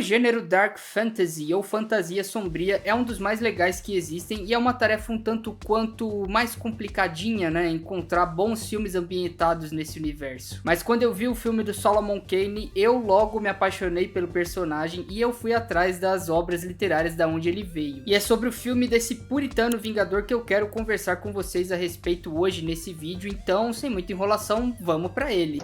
gênero Dark Fantasy ou fantasia sombria é um dos mais legais que existem e é uma tarefa um tanto quanto mais complicadinha, né, encontrar bons filmes ambientados nesse universo. Mas quando eu vi o filme do Solomon Kane, eu logo me apaixonei pelo personagem e eu fui atrás das obras literárias da onde ele veio. E é sobre o filme desse puritano vingador que eu quero conversar com vocês a respeito hoje nesse vídeo, então sem muita enrolação, vamos pra ele.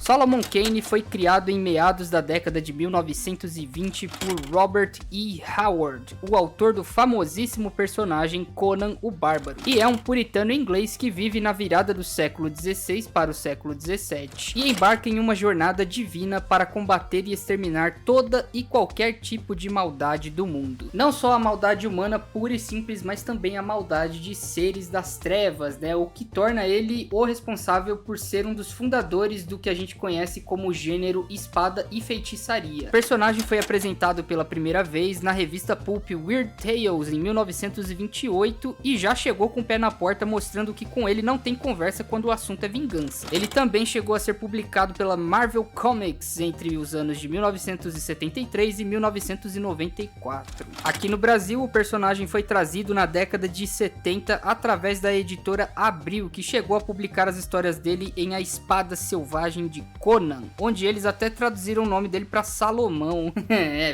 Solomon Kane foi criado em meados da década de 1920 por Robert E. Howard, o autor do famosíssimo personagem Conan o Bárbaro, e é um puritano inglês que vive na virada do século XVI para o século XVII e embarca em uma jornada divina para combater e exterminar toda e qualquer tipo de maldade do mundo. Não só a maldade humana pura e simples, mas também a maldade de seres das trevas, né? O que torna ele o responsável por ser um dos fundadores do que a gente conhece como gênero espada e feitiçaria. O personagem foi apresentado pela primeira vez na revista pulp Weird Tales em 1928 e já chegou com o pé na porta mostrando que com ele não tem conversa quando o assunto é vingança. Ele também chegou a ser publicado pela Marvel Comics entre os anos de 1973 e 1994. Aqui no Brasil, o personagem foi trazido na década de 70 através da editora Abril, que chegou a publicar as histórias dele em A Espada Selvagem de Conan, onde eles até traduziram o nome dele para Salomão.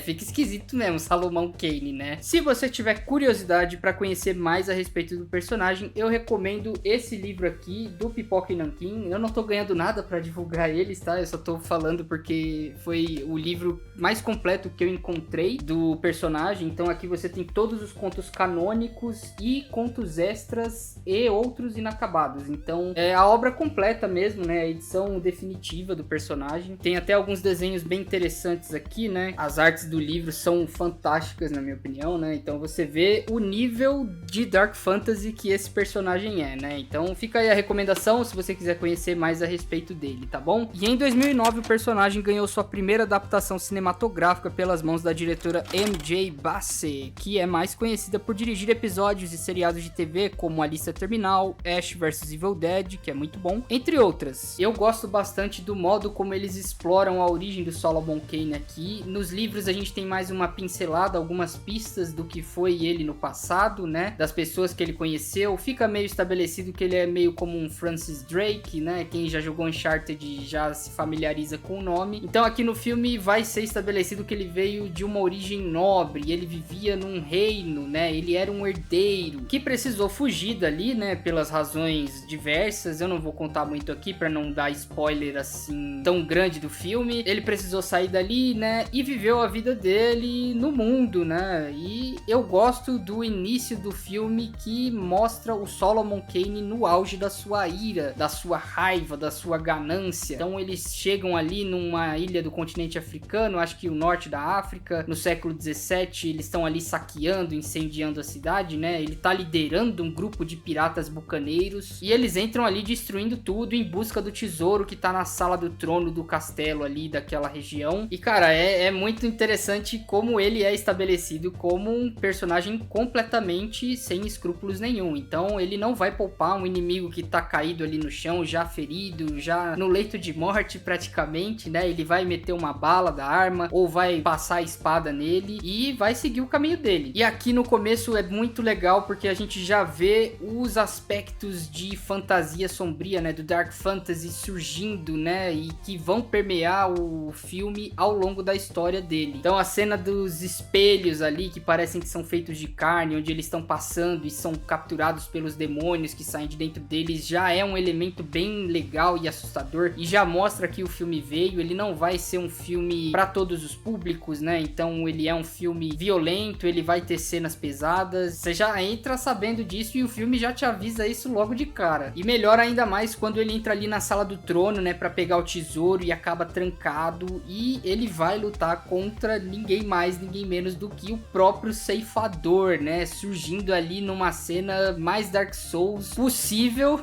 Fica esquisito mesmo, Salomão Kane, né? Se você tiver curiosidade para conhecer mais a respeito do personagem, eu recomendo esse livro aqui, do Pipoca e Nanquim. Eu não tô ganhando nada para divulgar eles, tá? Eu só tô falando porque foi o livro mais completo que eu encontrei do personagem. Então aqui você tem todos os contos canônicos e contos extras e outros inacabados. Então é a obra completa mesmo, né? A edição definitiva do personagem. Tem até alguns desenhos bem interessantes aqui, né? As artes do livro são fantásticas, na minha opinião, né? Então você vê o nível de Dark Fantasy que esse personagem é, né? Então fica aí a recomendação se você quiser conhecer mais a respeito dele, tá bom? E em 2009 o personagem ganhou sua primeira adaptação cinematográfica pelas mãos da diretora MJ Bassett, que é mais conhecida por dirigir episódios de seriados de TV como Alista Terminal, Ash vs Evil Dead, que é muito bom, entre outras. Eu gosto bastante do modo como eles exploram a origem do Solomon Kane aqui. Nos livros a gente tem mais uma pincelada, algumas pistas do que foi ele no passado, né? Das pessoas que ele conheceu. Fica meio estabelecido que ele é meio como um Francis Drake, né? Quem já jogou Uncharted já se familiariza com o nome. Então aqui no filme vai ser estabelecido que ele veio de uma origem nobre, ele vivia num reino, né? Ele era um herdeiro que precisou fugir dali, né? Pelas razões diversas. Eu não vou contar muito aqui para não dar spoiler assim tão grande do filme. Ele precisou sair dali, né, e viveu a vida dele no mundo, né? E eu gosto do início do filme que mostra o Solomon Kane no auge da sua ira, da sua raiva, da sua ganância. Então eles chegam ali numa ilha do continente africano, acho que o norte da África, no século 17, eles estão ali saqueando, incendiando a cidade, né? Ele tá liderando um grupo de piratas bucaneiros e eles entram ali destruindo tudo em busca do tesouro que tá na sala do trono do castelo ali daquela região. E cara, é muito interessante como ele é estabelecido como um personagem completamente sem escrúpulos nenhum. Então ele não vai poupar um inimigo que tá caído ali no chão, já ferido, já no leito de morte praticamente, né? Ele vai meter uma bala da arma ou vai passar a espada nele e vai seguir o caminho dele. E aqui no começo é muito legal porque a gente já vê os aspectos de fantasia sombria, né? Do Dark Fantasy surgindo, né, e que vão permear o filme ao longo da história dele. Então a cena dos espelhos ali, que parecem que são feitos de carne, onde eles estão passando e são capturados pelos demônios que saem de dentro deles, já é um elemento bem legal e assustador, e já mostra que o filme veio. Ele não vai ser um filme para todos os públicos, né, então ele é um filme violento, ele vai ter cenas pesadas, você já entra sabendo disso e o filme já te avisa isso logo de cara. E melhor ainda mais quando ele entra ali na sala do trono, né, para pegar pegar o tesouro e acaba trancado, e ele vai lutar contra ninguém mais, ninguém menos do que o próprio ceifador, né, surgindo ali numa cena mais Dark Souls possível.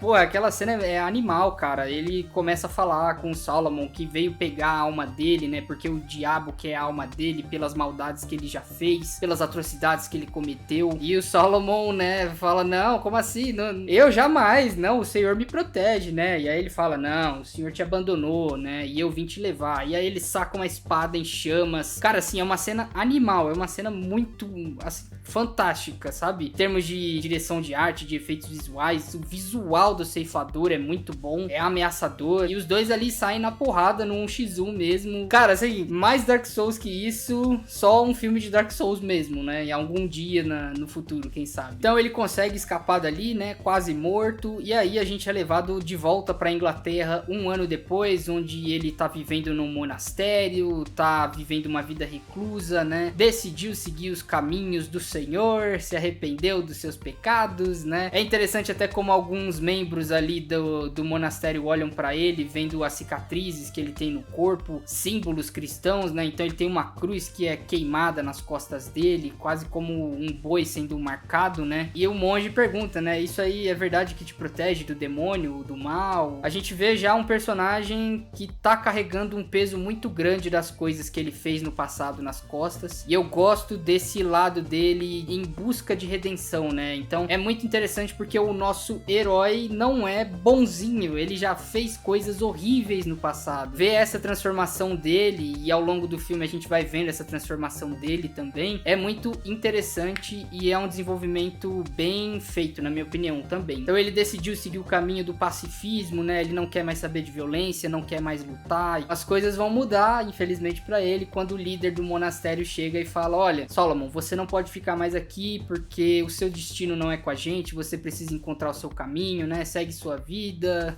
Pô, aquela cena é animal, cara. Ele começa a falar com o Solomon que veio pegar a alma dele, né, porque o diabo quer a alma dele pelas maldades que ele já fez, pelas atrocidades que ele cometeu, e o Solomon, né, fala, não, como assim? Não, eu jamais, não, o Senhor me protege, né, e aí ele fala, não, o Senhor te abandonou, né, e eu vim te levar, e aí ele saca uma espada em chamas. Cara, assim, é uma cena animal, é uma cena muito, assim, fantástica, sabe? Em termos de direção de arte, de efeitos visuais, o visual do ceifador é muito bom, é ameaçador, e os dois ali saem na porrada num X1 mesmo. Cara, assim, mais Dark Souls que isso, só um filme de Dark Souls mesmo, né? Em algum dia no futuro, quem sabe. Então ele consegue escapar dali, né? Quase morto, e aí a gente é levado de volta pra Inglaterra um ano depois, onde ele tá vivendo num monastério, tá vivendo uma vida reclusa, né? Decidiu seguir os caminhos do Senhor, se arrependeu dos seus pecados, né? É interessante até como alguns membros ali do monastério olham pra ele, vendo as cicatrizes que ele tem no corpo, símbolos cristãos, né? Então ele tem uma cruz que é queimada nas costas dele, quase como um boi sendo marcado, né? E o monge pergunta, né? Isso aí é verdade que te protege do demônio, do mal? A gente vê já um personagem que tá carregando um peso muito grande das coisas que ele fez no passado nas costas, e eu gosto desse lado dele em busca de redenção, né? Então é muito interessante porque o nosso herói não é bonzinho, ele já fez coisas horríveis no passado. Ver essa transformação dele, e ao longo do filme a gente vai vendo essa transformação dele também, é muito interessante e é um desenvolvimento bem feito, na minha opinião, também. Então ele decidiu seguir o caminho do pacifismo, né? Ele não quer mais saber de violência, não quer mais lutar. As coisas vão mudar, infelizmente, pra ele, quando o líder do monastério chega e fala, olha, Solomon, você não pode ficar mais aqui porque o seu destino não é com a gente, você precisa encontrar o seu caminho, né? Segue sua vida.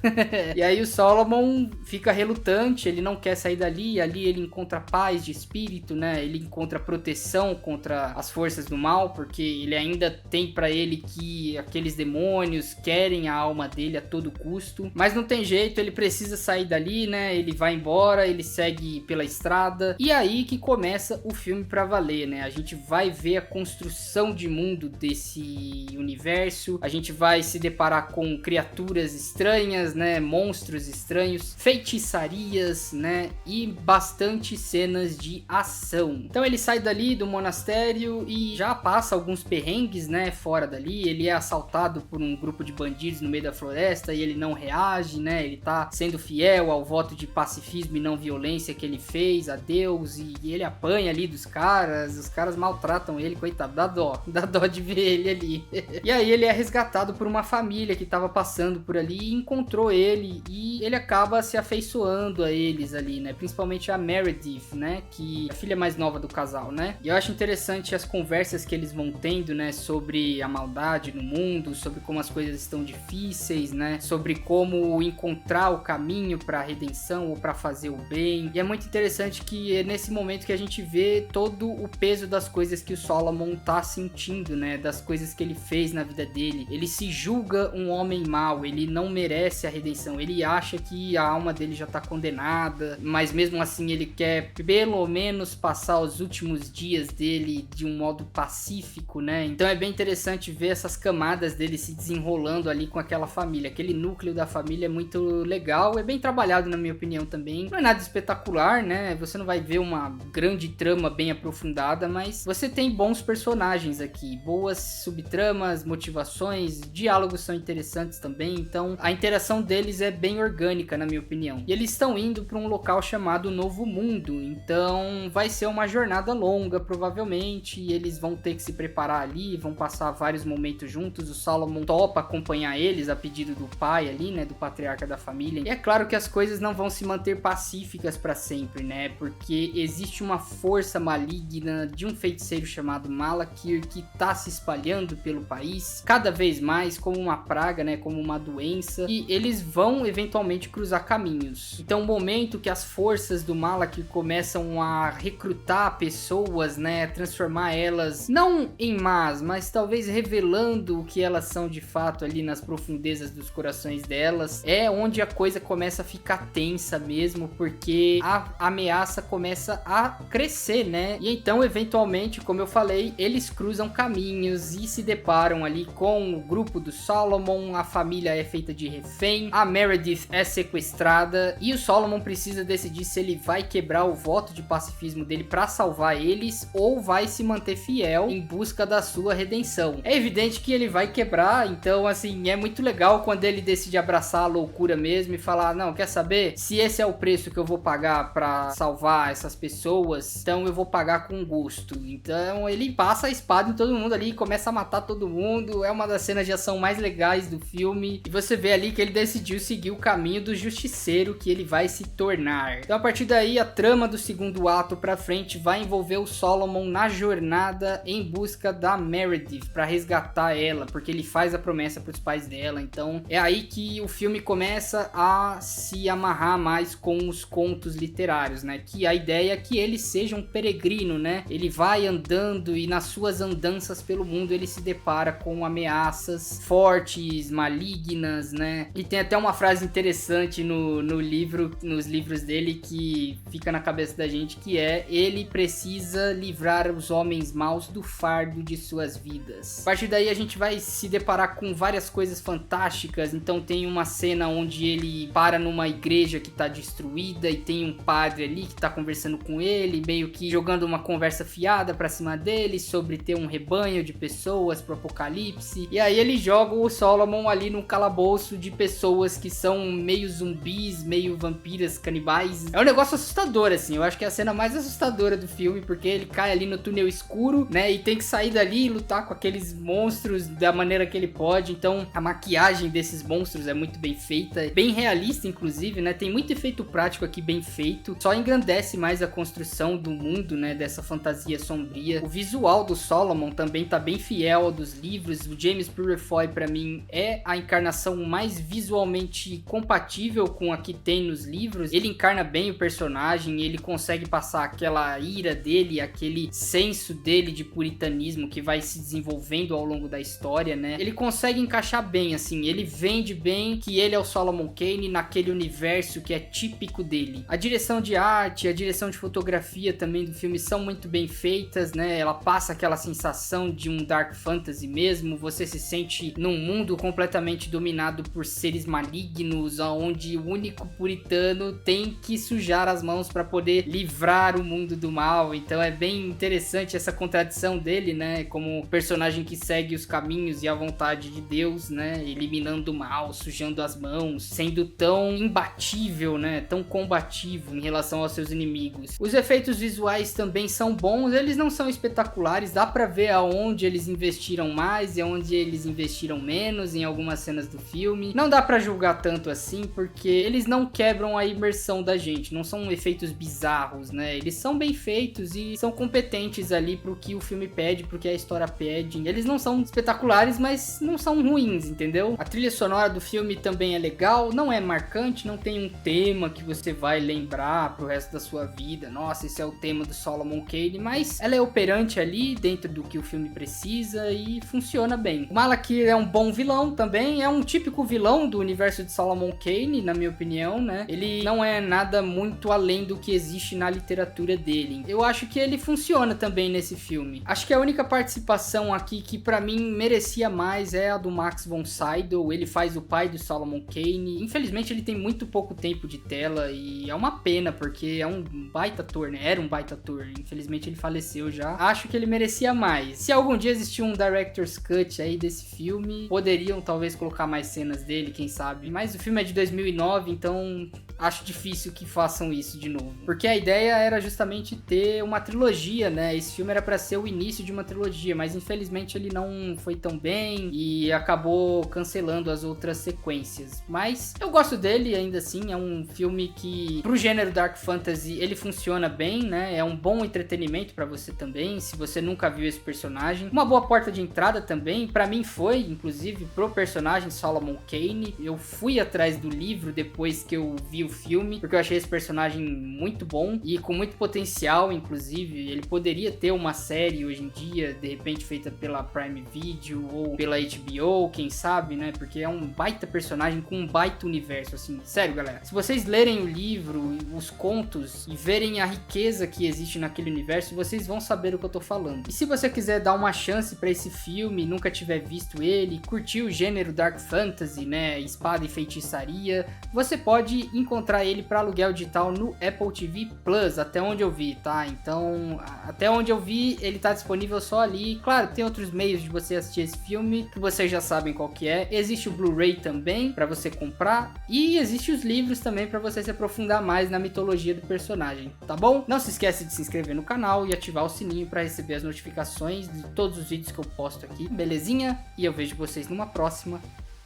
E aí o Solomon fica relutante, ele não quer sair dali, ali ele encontra paz de espírito, né? Ele encontra proteção contra as forças do mal, porque ele ainda tem pra ele que aqueles demônios querem a alma dele a todo custo, mas não tem jeito, ele precisa sair dali, né? Ele vai embora, ele segue pela estrada, e aí que começa o filme pra valer, né? A gente vai ver a construção de mundo desse universo, a gente vai se deparar com criaturas estranhas, né? Monstros estranhos, feitiçarias, né? E bastante cenas de ação. Então ele sai dali do monastério e já passa alguns perrengues, né? Fora dali, ele é assaltado por um grupo de bandidos no meio da floresta e ele não reage, né? Ele tá sendo fiel ao voto de pacifismo e não violência que ele fez a Deus, e ele apanha ali dos caras, os caras maltratam ele, coitado, dá dó de ver ele ali. E aí ele é resgatado por uma família que tava passando por ali e encontrou ele, e ele acaba se afeiçoando a eles ali, né? Principalmente a Meredith, né? Que é a filha mais nova do casal, né? E eu acho interessante as conversas que eles vão tendo, né? Sobre a maldade no mundo, sobre como as coisas estão difíceis, né? Sobre como encontrar o caminho para a redenção ou para fazer o bem. E é muito interessante que é nesse momento que a gente vê todo o peso das coisas que o Solomon tá sentindo, né? Das coisas que ele fez na vida dele. Ele se julga um homem mau, ele não merece a redenção, ele acha que a alma dele já tá condenada, mas mesmo assim ele quer pelo menos passar os últimos dias dele de um modo pacífico, né? Então é bem interessante ver essas camadas dele se desenrolando ali com aquela família. Aquele núcleo da família é muito legal, é bem trabalhado na minha opinião também. Não é nada espetacular, né? Você não vai ver uma grande trama bem aprofundada, mas você tem bons personagens aqui, boas subtramas, motivações, diálogos são interessantes também, então a interação deles é bem orgânica na minha opinião. E eles estão indo para um local chamado Novo Mundo, então vai ser uma jornada longa provavelmente, e eles vão ter que se preparar ali, vão passar vários momentos juntos. O Solomon topa acompanhar eles a pedido do pai ali, né, do patriarca da família. E é claro que as coisas não vão se manter pacíficas para sempre, né, porque existe uma força maligna de um feiticeiro chamado Malakir que tá se espalhando pelo país cada vez mais como uma praga, né, como uma doença, e eles vão eventualmente cruzar caminhos. Então o momento que as forças do Malakir começam a recrutar pessoas, né, transformar elas não em más, mas talvez revelando o que elas são de fato ali nas profundezas dos corações delas, é onde a coisa começa a ficar tensa mesmo, porque a ameaça começa a crescer, né? E então, eventualmente, como eu falei, eles cruzam caminhos e se deparam ali com o grupo do Solomon, a família é feita de refém, a Meredith é sequestrada e o Solomon precisa decidir se ele vai quebrar o voto de pacifismo dele pra salvar eles ou vai se manter fiel em busca da sua redenção. É evidente que ele vai quebrar, então assim, é muito legal quando ele decide abraçar a loucura mesmo e falar, não, quer saber? Se esse é o preço que eu vou pagar pra salvar essas pessoas, então eu vou pagar com gosto. Então ele passa a espada em todo mundo ali e começa a matar todo mundo, é uma das cenas de ação mais legais do filme, e você vê ali que ele decidiu seguir o caminho do justiceiro que ele vai se tornar. Então a partir daí a trama do segundo ato pra frente vai envolver o Solomon na jornada em busca da Meredith para resgatar ela, porque ele faz a promessa para os pais dela. Então é aí que o filme começa a se amarrar mais com os contos literários, né? Que a ideia é que ele seja um peregrino, né? Ele vai andando e nas suas andanças pelo mundo ele se depara com ameaças fortes, malignas, né? E tem até uma frase interessante no livro, nos livros dele, que fica na cabeça da gente, que é: ele precisa livrar os homens maus do fardo de suas vidas. A partir daí a gente vai se deparar com várias coisas fantásticas. Então tem uma cena onde ele para numa igreja que tá destruída e tem um padre ali que tá conversando com ele, meio que jogando uma conversa fiada pra cima dele sobre ter um rebanho de pessoas pro apocalipse. E aí ele joga o Solomon ali num calabouço de pessoas que são meio zumbis, meio vampiras, canibais. É um negócio assustador, assim. Eu acho que é a cena mais assustadora do filme, porque ele cai ali no túnel escuro, né, e tem que sair dali e lutar com aqueles monstros da maneira que ele pode. Então a maquiagem desses monstros é muito bem feita, bem realista inclusive, né, tem muito efeito prático aqui bem feito, só engrandece mais a construção do mundo, né, dessa fantasia sombria. O visual do Solomon também tá bem fiel ao dos livros. O James Purefoy pra mim é a encarnação mais visualmente compatível com a que tem nos livros. Ele encarna bem o personagem, ele consegue passar aquela ira dele, aquele senso dele de puritanismo que vai se desenvolvendo ao longo da história, né? Ele consegue encaixar bem, assim, ele vende bem que ele é o Solomon Kane naquele universo que é típico dele. A direção de arte, a direção de fotografia também do filme são muito bem feitas, né? Ela passa aquela sensação de um dark fantasy mesmo, você se sente num mundo completamente dominado por seres malignos, onde o único puritano tem que sujar as mãos para poder livrar o mundo do mal. Então é bem interessante essa contradição dele, né, como personagem que segue os caminhos e a vontade de Deus, né, eliminando o mal, sujando as mãos, sendo tão imbatível, né, tão combativo em relação aos seus inimigos. Os efeitos visuais também são bons, eles não são espetaculares, dá pra ver aonde eles investiram mais e aonde eles investiram menos em algumas cenas do filme. Não dá pra julgar tanto assim, porque eles não quebram a imersão da gente, não são efeitos bizarros, né, eles são bem feitos e são competentes ali pro que o filme pede, pro que a história pede. Eles não são espetaculares, mas não são ruins, entendeu? A trilha sonora do filme também é legal, não é marcante, não tem um tema que você vai lembrar pro resto da sua vida, nossa, esse é o tema do Solomon Kane, mas ela é operante ali dentro do que o filme precisa e funciona bem. O Malakir é um bom vilão também, é um típico vilão do universo de Solomon Kane, na minha opinião, né? Ele não é nada muito além do que existe na literatura dele. Eu acho que ele funciona também nesse filme. Acho que a única participação aqui que pra mim merecia mais é a do Max von Sydow. Ele faz o pai do Solomon Kane. Infelizmente ele tem muito pouco tempo de tela e é uma pena, porque é um baita ator, né? Era um baita ator. Infelizmente ele faleceu já. Acho que ele merecia mais. Se algum dia existir um Director's Cut aí desse filme, poderiam talvez colocar mais cenas dele, quem sabe. Mas o filme é de 2009, então acho difícil que façam isso de novo. Porque a ideia era justamente ter uma trilogia, né? Esse filme era pra ser o início de uma trilogia, mas infelizmente ele não foi tão bem e acabou cancelando as outras sequências. Mas eu gosto dele ainda assim, é um filme que pro gênero Dark Fantasy ele funciona bem, né? É um bom entretenimento pra você também, se você nunca viu esse personagem. Uma boa porta de entrada também, pra mim foi, inclusive, pro personagem Solomon Kane. Eu fui atrás do livro depois que eu vi o filme, porque eu achei esse personagem muito bom e com muito potencial, inclusive. Ele poderia ter uma série hoje em dia, de repente feita pela Prime Video ou pela HBO, quem sabe, né? Porque é um baita personagem com um baita universo, assim. Sério, galera. Se vocês lerem o livro, os contos e verem a riqueza que existe naquele universo, vocês vão saber o que eu tô falando. E se você quiser dar uma chance pra esse filme, nunca tiver visto ele, curtir o gênero Dark Fantasy, né? Espada e feitiçaria, você pode encontrar ele para aluguel digital no Apple TV Plus, até onde eu vi, tá? Então, até onde eu vi, ele tá disponível só ali. Claro, tem outros meios de você assistir esse filme, que vocês já sabem qual que é. Existe o Blu-ray também, para você comprar, e existe os livros também para você se aprofundar mais na mitologia do personagem, tá bom? Não se esquece de se inscrever no canal e ativar o sininho para receber as notificações de todos os vídeos que eu posto aqui, belezinha? E eu vejo vocês numa próxima,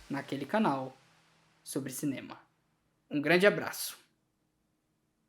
naquele canal sobre cinema. Um grande abraço.